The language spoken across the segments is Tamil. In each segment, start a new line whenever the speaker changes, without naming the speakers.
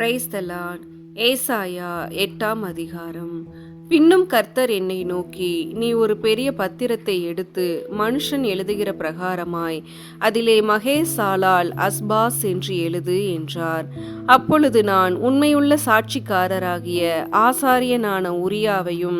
Praise the Lord. ஏசாயா 8ஆம் அதிகாரம். பின்னும் கர்த்தர் என்னை நோக்கி, நீ ஒரு பெரிய பத்திரத்தை எடுத்து மனுஷன் எழுதுகிற பிரகாரமாய் அதிலே மகேசாலால் அஸ்பாஸ் என்று எழுது என்றார். அப்பொழுது நான் உண்மையுள்ள சாட்சிக்காரராகிய ஆசாரியனான உரியாவையும்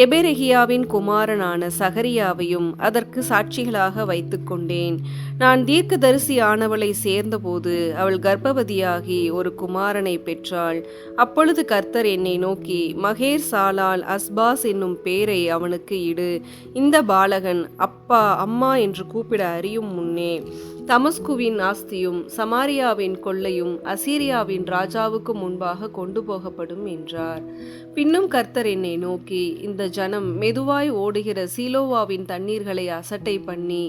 எபெரெகியாவின் குமாரனான சகரியாவையும் அதற்கு சாட்சிகளாக வைத்துக் கொண்டேன். நான் தீர்க்கதரிசி ஆனவளை சேர்ந்தபோது அவள் கர்ப்பவதியாகி ஒரு குமாரனை பெற்றாள். அப்பொழுது கர்த்தர் என்னை நோக்கி, மகேர் சாலால் அஸ்பாஸ் என்னும் பேரை அவனுக்கு இடு. இந்த பாலகன் அப்பா அம்மா என்று கூப்பிட அறியும் முன்னே தமஸ்குவின் ஆஸ்தியும் சமாரியாவின் கொள்ளையும் அசீரியாவின் ராஜாவுக்கு முன்பாக கொண்டு போகப்படும் என்றார். பின்னும் கர்த்தர் என்னை நோக்கி, இந்த ஜனம் மெதுவாய் ஓடுகிற சீலோவாவின் தண்ணீர்களை அசட்டை பண்ணி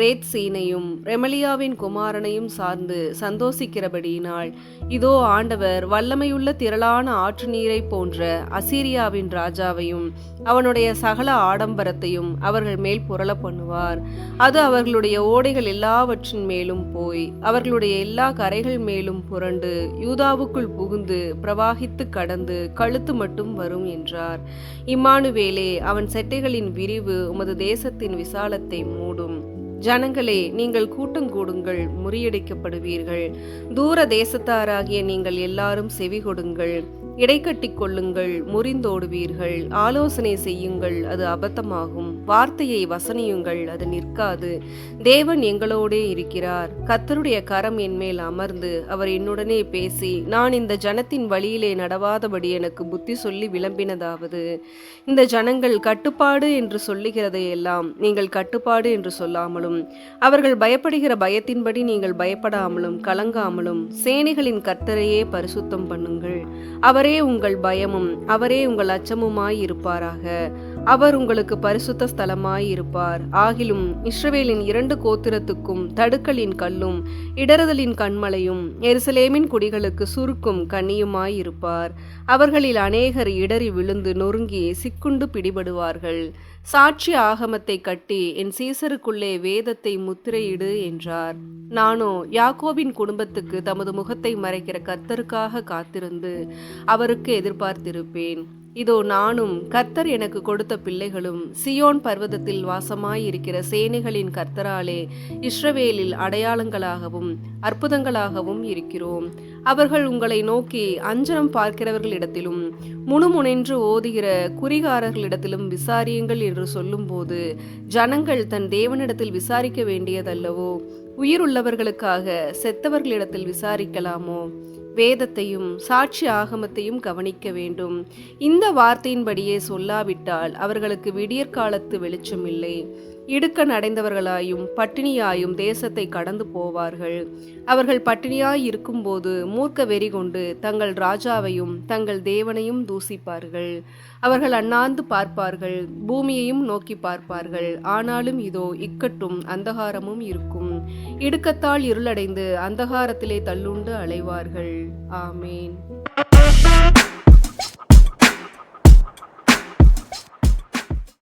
ரேத் சீனையும் ரெமலியாவின் குமாரனையும் சார்ந்து சந்தோஷிக்கிறபடியினால், இதோ ஆண்டவர் வல்லமையுள்ள திரளான ஆற்று நீரை போன்ற அசீரியாவின் ராஜாவையும் அவனுடைய சகல ஆடம்பரத்தையும் அவர்கள் மேல் புரள பண்ணுவார். அது அவர்களுடைய ஓடைகள் எல்லாவற்றின் மேலும் போய் அவர்களுடைய எல்லா கரைகள் மேலும் புரண்டு யூதாவுக்குள் புகுந்து பிரவாகித்து கடந்து கழுத்து மட்டும் வரும் என்றார். இம்மானுவேலே, அவன் செட்டைகளின் விரிவு உமது தேசத்தின் விசாலத்தை மூடும். ஜனங்களே, நீங்கள் கூட்டங்கூடுங்கள், முறியடிக்கப்படுவீர்கள். தூர தேசத்தாராகிய நீங்கள் எல்லாரும் செவி கொடுங்கள். இடைக்கட்டி கொள்ளுங்கள், முறிந்தோடுவீர்கள். ஆலோசனை செய்யுங்கள், அது அபத்தமாகும். வார்த்தையை வசனியுங்கள், அது நிற்காது. தேவன் எங்களோடே இருக்கிறார். கர்த்தருடைய கரம் என்மேல் அமர்ந்து அவர் என்னுடனே பேசி, நான் இந்த ஜனத்தின் வழியிலே நடவாதபடி எனக்கு புத்தி சொல்லி விளம்பினதாவது, இந்த ஜனங்கள் கட்டுப்பாடு என்று சொல்லுகிறதையெல்லாம் நீங்கள் கட்டுப்பாடு என்று சொல்லாமலும், அவர்கள் பயப்படுகிற பயத்தின்படி நீங்கள் பயப்படாமலும் கலங்காமலும் சேனைகளின் கர்த்தரையே பரிசுத்தம் பண்ணுங்கள். அவரே உங்கள் பயமும் அவரே உங்கள் அச்சமுமாய் இருப்பாராக. அவர் உங்களுக்கு பரிசுத்த ஸ்தலமாய் இருப்பார். ஆகிலும் இஸ்ரவேலின் 2 கோத்திரத்துக்கும் தடுக்கலின் கல்லும் இடறுதலின் கண்மலையும் எருசலேமின் குடிகளுக்கு சுருக்கும் கண்ணியுமாய் இருப்பார். அவர்களில் அநேகர் இடறி விழுந்து நொறுங்கி சிக்குண்டு பிடிபடுவார்கள். சாட்சி ஆகமத்தை கட்டி என் சீசருக்குள்ளே வேதத்தை முத்திரையிடு என்றார். நானோ யாக்கோபின் குடும்பத்துக்கு தமது முகத்தை மறைக்கிற கர்த்தருக்காக காத்திருந்து அவருக்கு எதிர்பார்த்திருப்பேன். இதோ நானும் கர்த்தர் எனக்கு கொடுத்த பிள்ளைகளும் சியோன் பர்வதத்தில் வாசமாயிருக்கிற சேனைகளின் கர்த்தராலே இஸ்ரவேலில் அடையாளங்களாகவும் அற்புதங்களாகவும் இருக்கிறோம். அவர்கள் உங்களை நோக்கி அஞ்சனம் பார்க்கிறவர்களிடத்திலும் முணுமுணென்று ஓதுகிற குறிகாரர்களிடத்திலும் விசாரியுங்கள் என்று சொல்லும்போது, ஜனங்கள் தன் தேவனிடத்தில் விசாரிக்க வேண்டியதல்லவோ? உயிருள்ளவர்களுக்காக செத்தவர்களிடத்தில் விசாரிக்கலாமோ? வேதத்தையும் சாட்சி ஆகமத்தையும் கவனிக்க வேண்டும். இந்த வார்த்தையின்படியே சொல்லாவிட்டால் அவர்களுக்கு விடியற்காலத்து வெளிச்சம் இல்லை. இடுக்கண் அடைந்தவர்களாயும் பட்டினியாயும் தேசத்தை கடந்து போவார்கள். அவர்கள் பட்டினியாய் இருக்கும்போது மூர்க்க வெறி கொண்டு தங்கள் ராஜாவையும் தங்கள் தேவனையும் தூசிப்பார்கள். அவர்கள் அண்ணாந்து பார்ப்பார்கள், பூமியையும் நோக்கி பார்ப்பார்கள். ஆனாலும் இதோ இக்கட்டும் அந்தகாரமும் இருக்கும். இடுக்கத்தால் இருளடைந்து அந்தகாரத்திலே தள்ளுண்டு அலைவார்கள். ஆமேன்.